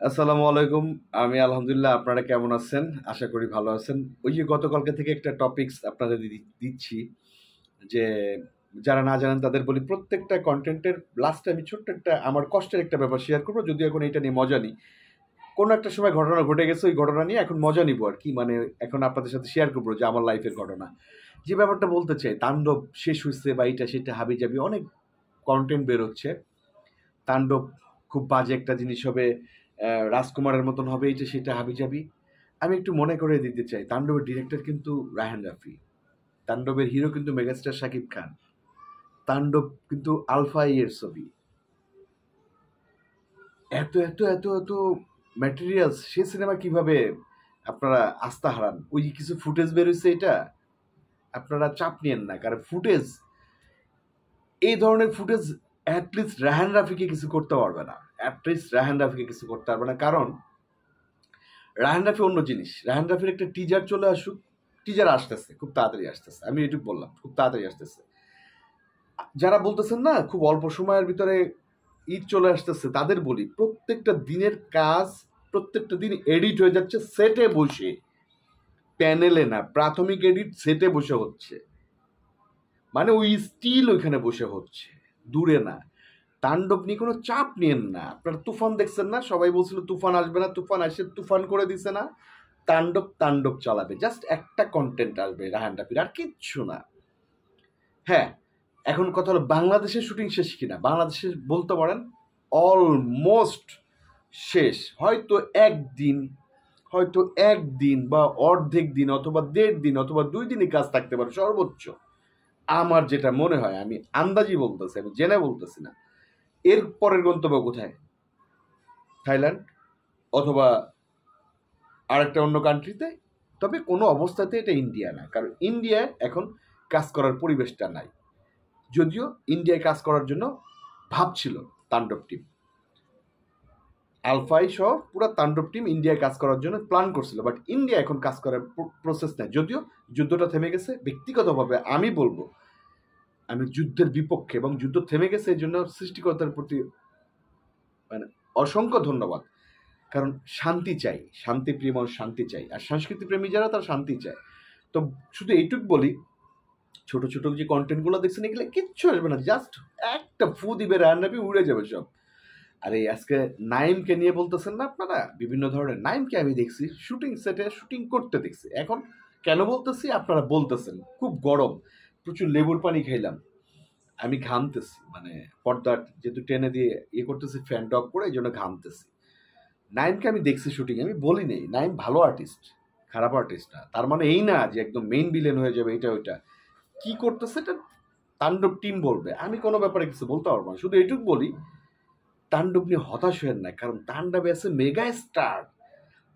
আসসালামু আলাইকুম। আমি আলহামদুলিল্লাহ। আপনারা কেমন আছেন? আশা করি ভালো আছেন। ওই যে গতকালকে থেকে একটা টপিকস আপনাদের দিচ্ছি যে, যারা না জানেন তাদের বলি, প্রত্যেকটা কনটেন্টের লাস্টে আমি ছোট্ট একটা আমার কষ্টের একটা ব্যাপার শেয়ার করব। যদিও এখন এটা নিয়ে মজা নিই। কোনো একটা সময় ঘটনা ঘটে গেছে, ওই ঘটনা নিয়ে এখন মজা নিবো আরকি। মানে এখন আপনাদের সাথে শেয়ার করব যে আমার লাইফের ঘটনা। যে ব্যাপারটা বলতে চাই, তাণ্ডব শেষ হইছে বা এইটা সেটা হাবিজাবি অনেক কনটেন্ট বের হচ্ছে। তাণ্ডব খুব বাজে একটা জিনিস হবে, রাজকুমারের মতন হবে, এইটা সেটা হাবিজাবি। আমি একটু মনে করে দিতে চাই, তাণ্ডবের ডিরেক্টর কিন্তু রায়হান রাফি, তাণ্ডবের হিরো কিন্তু মেগাস্টার শাকিব খান, তাণ্ডব কিন্তু আলফা এর ছবি। এত এত এত এত ম্যাটেরিয়ালস, সে সিনেমা কিভাবে আপনারা আস্থা হারান? ওই যে কিছু ফুটেজ বেরোচ্ছে, এটা আপনারা চাপ নিয়েন না, কারণ ফুটেজ, এই ধরনের ফুটেজ অ্যাটলিস্ট রায়হান রাফিকে কিছু করতে পারবে না। অ্যাটলিস্ট রায়হান রাফিকে কিছু করতে পারবে না, কারণ রায়হান রাফি অন্য জিনিস। রায়হান রাফির একটা টিজার চলে আসুক, টিজার আসতেছে, খুব তাড়াতাড়ি আসতেছে, আমি এটুকু বললাম, খুব তাড়াতাড়ি আসতেছে। যারা বলতেছেন না খুব অল্প সময়ের ভিতরে ঈদ চলে আসতেছে, তাদের বলি, প্রত্যেকটা দিনের কাজ, প্রত্যেকটা দিন এডিট হয়ে যাচ্ছে সেটে বসে, প্যানেলে না, প্রাথমিক এডিট সেটে বসে হচ্ছে। মানে ওই স্টিল ওইখানে বসে হচ্ছে, দূরে না। তাণ্ডব নিয়ে কোনো চাপ নিয়েন না। আপনারা তুফান দেখছেন না? সবাই বলছিল তুফান আসবে না, তুফান আসে, তুফান করে দিছে না? তাণ্ডব তাণ্ডব চালাবে, জাস্ট একটা কন্টেন্ট আসবে রায়হান রাফির, আর কিচ্ছু না। হ্যাঁ, এখন কথা হলো বাংলাদেশের শুটিং শেষ কিনা। বাংলাদেশে বলতে পারেন অলমোস্ট শেষ। হয়তো একদিন, হয়তো একদিন বা অর্ধেক দিন অথবা 1.5 দিন অথবা 2 দিনই কাজ থাকতে পারে সর্বোচ্চ। আমার যেটা মনে হয়, আমি আন্দাজি বলতেছি, আমি জেনে বলতেছি না। এর পরের গন্তব্য কোথায়? থাইল্যান্ড অথবা আরেকটা অন্য কান্ট্রিতে। তবে কোনো অবস্থাতে এটা ইন্ডিয়া না, কারণ ইন্ডিয়ায় এখন কাজ করার পরিবেশটা নাই। যদিও ইন্ডিয়ায় কাজ করার জন্য ভাবছিল তাণ্ডব টিম, আলফাই সহ পুরো তাণ্ডব টিম ইন্ডিয়ায় কাজ করার জন্য প্ল্যান করছিল, বাট ইন্ডিয়া এখন কাজ করার প্রসেস নেই। যদিও যুদ্ধটা থেমে গেছে, ব্যক্তিগতভাবে আমি বলবো আমি যুদ্ধের বিপক্ষে, এবং যুদ্ধ থেমে গেছে এই জন্য সৃষ্টিকর্তার প্রতি মানে অসংখ্য ধন্যবাদ। কারণ শান্তি চাই, শান্তিপ্রিয় মানুষ শান্তি চাই, আর সংস্কৃতি প্রেমী যারা তারা শান্তি চায়। তো শুধু এইটুক বলি, ছোট ছোট যে কন্টেন্টগুলো দেখছেন এগুলো কিচ্ছু আসবে না, জাস্ট একটা ফু দিবে, রান্নাবি উড়ে যাবে সব। আর এই আজকে নাইমকে নিয়ে বলতেছেন না আপনারা বিভিন্ন ধরনের, নাইমকে আমি দেখছি শুটিং সেটে শুটিং করতে দেখছি। এখন কেন বলতেছি আপনারা বলতেছেন খুব গরম, প্রচুর লেবুর পানি খাইলাম, আমি ঘামতেছি, মানে পর্দা যেহেতু টেনে দিয়ে ইয়ে করতেছি, ফ্যান টক করে, এই জন্য ঘামতেছি। নাইমকে আমি দেখছি শুটিং, আমি বলি নেই নাইম ভালো আর্টিস্ট, খারাপ আর্টিস্ট না। তার মানে এই না যে একদম মেইন ভিলেন হয়ে যাবে, এটা ওইটা। কি করতেছে এটা তাণ্ডব টিম বলবে, আমি কোনো ব্যাপারে কিছু বলতে পারবো না। শুধু এইটুকু বলি, তাণ্ডব নিয়ে হতাশ হয়েন না, কারণ তাণ্ডবে আছে মেগা স্টার,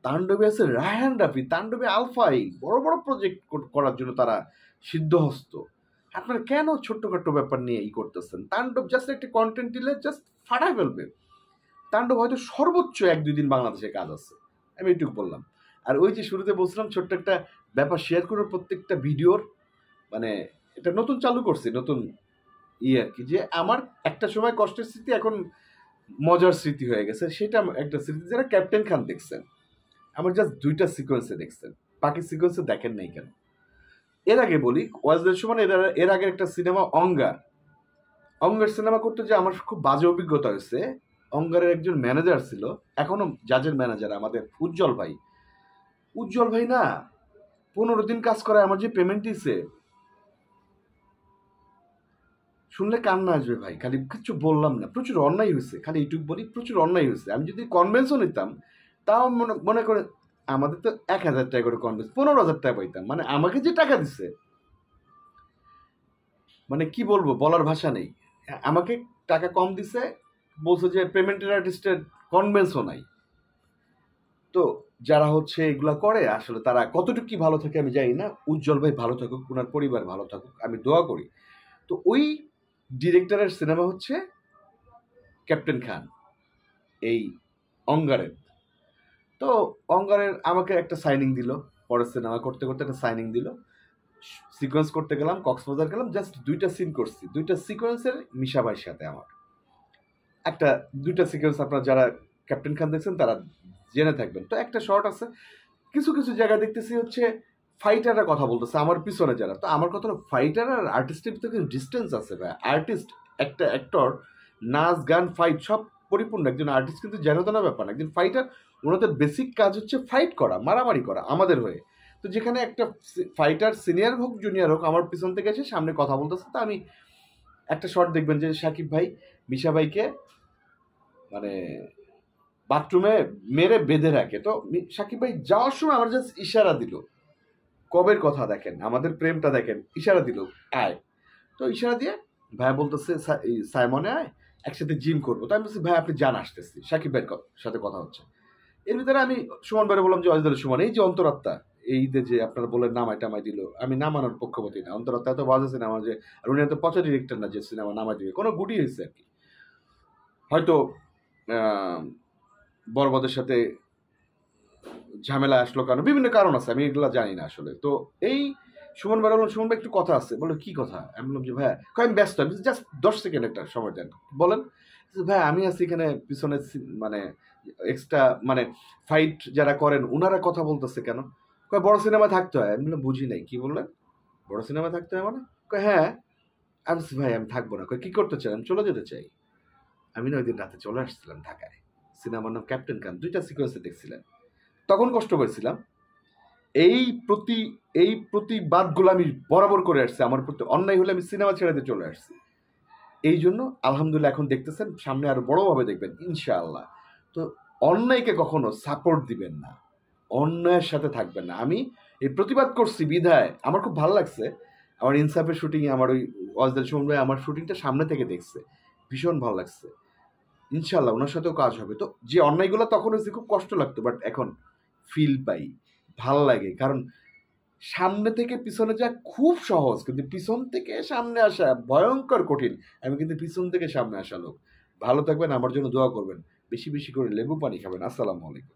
তাণ্ডবে আছে রায়হান রাফি, তাণ্ডবে আলফাই বড় বড় প্রজেক্ট করার জন্য তারা সিদ্ধহস্ত। আপনারা কেন ছোট্টখাট্ট ব্যাপার নিয়ে ই করতেছেন? তাণ্ডব জাস্ট একটা কন্টেন্ট দিলে জাস্ট ফাটায় ফেলবে। তাণ্ডব হয়তো সর্বোচ্চ 1-2 দিন বাংলাদেশে কাজ আছে, আমি এটুকু বললাম। আর ওই যে শুরুতে বলছিলাম ছোট্ট একটা ব্যাপার শেয়ার করে, প্রত্যেকটা ভিডিওর মানে এটা নতুন চালু করছি, নতুন আর কি, যে আমার একটা সময় কষ্টের স্মৃতি এখন মজার স্মৃতি হয়ে গেছে। সেটা একটা স্মৃতি, যারা ক্যাপ্টেন খান দেখছেন, আমার জাস্ট 2টা সিকোয়েন্সে দেখছেন, বাকি সিকোয়েন্সে দেখেন নাই কেন? এর আগে বলি, ওয়াজদের সময় এর আগে একটা সিনেমা অঙ্গার, অঙ্গার সিনেমা করতে যে আমার খুব বাজে অভিজ্ঞতা হয়েছে। অঙ্গারের একজন ম্যানেজার ছিল, এখনো জাজের ম্যানেজার, আমাদের উজ্জ্বল ভাই। উজ্জ্বল ভাই না 15 দিন কাজ করে, আমার যে পেমেন্ট দিছে, শুনলে কান্না আসবে ভাই। খালি কিছু বললাম না, প্রচুর অন্যায় হয়েছে, খালি এইটুকু বলি, প্রচুর অন্যায় হয়েছে। আমি যদি কনভেন্সও নিতাম, তাও মনে মনে করে আমাদের তো 1,000 টাকা করে কনভেন্স, 15,000 টাকা পাইতাম। মানে আমাকে যে টাকা দিচ্ছে, মানে কি বলবো, বলার ভাষা নেই। আমাকে টাকা কম দিছে, বলছে যে পেমেন্টের আর্টিস্টের কনভেন্সও নাই। তো যারা হচ্ছে এগুলা করে, আসলে তারা কতটুকু কি ভালো থাকে আমি জানি না। উজ্জ্বল ভাই ভালো থাকুক, ওনার পরিবার ভালো থাকুক, আমি দোয়া করি। তো ওই ডিরেক্টরের সিনেমা হচ্ছে ক্যাপ্টেন খান, এই অঙ্গারের। তো অঙ্গারের আমাকে একটা সাইনিং দিল, পরের সিনেমা করতে করতে একটা সাইনিং দিল। সিকোয়েন্স করতে গেলাম, কক্সবাজার গেলাম, জাস্ট 2টা সিন করছি, 2টা সিকোয়েন্সের মিশা ভাইয়ের সাথে আমার একটা 2টা সিকোয়েন্স, আপনারা যারা ক্যাপ্টেন খান দেখছেন তারা জেনে থাকবেন। তো একটা শর্ট আছে, কিছু কিছু জায়গায় দেখতেছি হচ্ছে ফাইটাররা কথা বলতেছে আমার পিছনে যারা। তো আমার কথা হলো ফাইটার আর আর্টিস্টের ভিতরে কিন্তু ডিস্টেন্স আছে ভাই। আর্টিস্ট একটা অ্যাক্টর, নাচ গান ফাইট সব পরিপূর্ণ। একজন আর্টিস্ট কিন্তু যেন তেন ব্যাপার না। একজন ফাইটার, ওনাদের বেসিক কাজ হচ্ছে ফাইট করা, মারামারি করা আমাদের হয়ে। তো যেখানে একটা ফাইটার সিনিয়র হোক জুনিয়র হোক আমার পিছন থেকে এসে সামনে কথা বলতেছে, তো আমি একটা শর্ট দেখবেন যে সাকিব ভাই মিশা ভাইকে মানে বাথরুমে মেরে বেঁধে রাখে। তো সাকিব ভাই যাওয়ার সময় আমার জাস্ট ইশারা দিল, কবের কথা দেখেন, আমাদের প্রেমটা দেখেন, ইশারা দিল আয়। তো ইশারা দিয়ে ভাইয়া বলতেছে সাইমনে আয়, একসাথে জিম করবো। তো আমি বলছি ভাই আপনি যান, আসতেছি, সাকিব ভাইয়ের সাথে কথা হচ্ছে। এর ভিতরে আমি সুমন ভাইয়ের বললাম যে অজিদুল সুমন, এই যে অন্তরাত্মা, এই ঈদে যে আপনারা বললেন নামাই টামাই দিল, আমি নামানোর পক্ষপাতি না। অন্তরাত্মা এত বাজে সিনেমা যে, আর উনি এত পচা ডিরেক্টর না যে সিনেমা নামাই দিবে, কোনো গুটি হয়েছে আর কি। হয়তো বরবাদের সাথে ঝামেলা আসলো, কারণ বিভিন্ন কারণ আছে, আমি এগুলো জানি না আসলে। তো এই সুমন ভাই বললাম, সুমন ভাই একটু কথা আছে, বলে কি কথা? আমি বললাম যে ভাইয়া, আমি ব্যস্ত, আমি জাস্ট 10 সেকেন্ড একটা সময় দেন, বলেন। ভাই আমি আছি এখানে পিছনে, মানে এক্সট্রা মানে ফাইট যারা করেন ওনারা কথা বলতেছে কেন? বড় সিনেমা থাকতে হয়। আমি বললাম বুঝি নাই, কি বললেন? বড় সিনেমা থাকতে হয় মানে? হ্যাঁ। আমি বলছি ভাই আমি থাকবো না। কি করতে চাই? আমি চলে যেতে চাই। আমি না ওই দিন রাতে চলে আসছিলাম ঢাকায়, সিনেমার নাম ক্যাপ্টেন খান, 2টা সিকোয়েন্সে দেখছিলেন, তখন কষ্ট পেয়েছিলাম। এই প্রতি এই প্রতিবাদগুলো আমি বরাবর করে আসছি, আমার প্রতি অন্যায় হলে আমি সিনেমা ছেড়ে দিয়ে চলে আসছি। এই জন্য আলহামদুলিল্লাহ এখন দেখতেছেন, সামনে আরো বড়ভাবে দেখবেন ইনশাআল্লাহ। তো অন্যায়কে কখনো সাপোর্ট দিবেন না, অন্যায়ের সাথে থাকবেন না। আমি এই প্রতিবাদ করছি বিধায় আমার খুব ভালো লাগছে। আমার ইনসাফের শুটিংয়ে আমার ওই ওয়াজদার সুমন ভাই আমার শুটিংটা সামনে থেকে দেখছে, ভীষণ ভালো লাগছে। ইনশাল্লাহ ওনার সাথেও কাজ হবে। তো যে অন্যায়গুলো তখন হয়েছে খুব কষ্ট লাগতো, বাট এখন ফিল পাই, ভাল লাগে। কারণ সামনে থেকে পিছনে যাওয়া খুব সহজ, কিন্তু পিছন থেকে সামনে আসা ভয়ঙ্কর কঠিন। আমি কিন্তু পিছন থেকে সামনে আসা লোক। ভালো থাকবেন, আমার জন্য দোয়া করবেন, বেশি বেশি করে লেবু পানি খাবেন। আসসালামু আলাইকুম।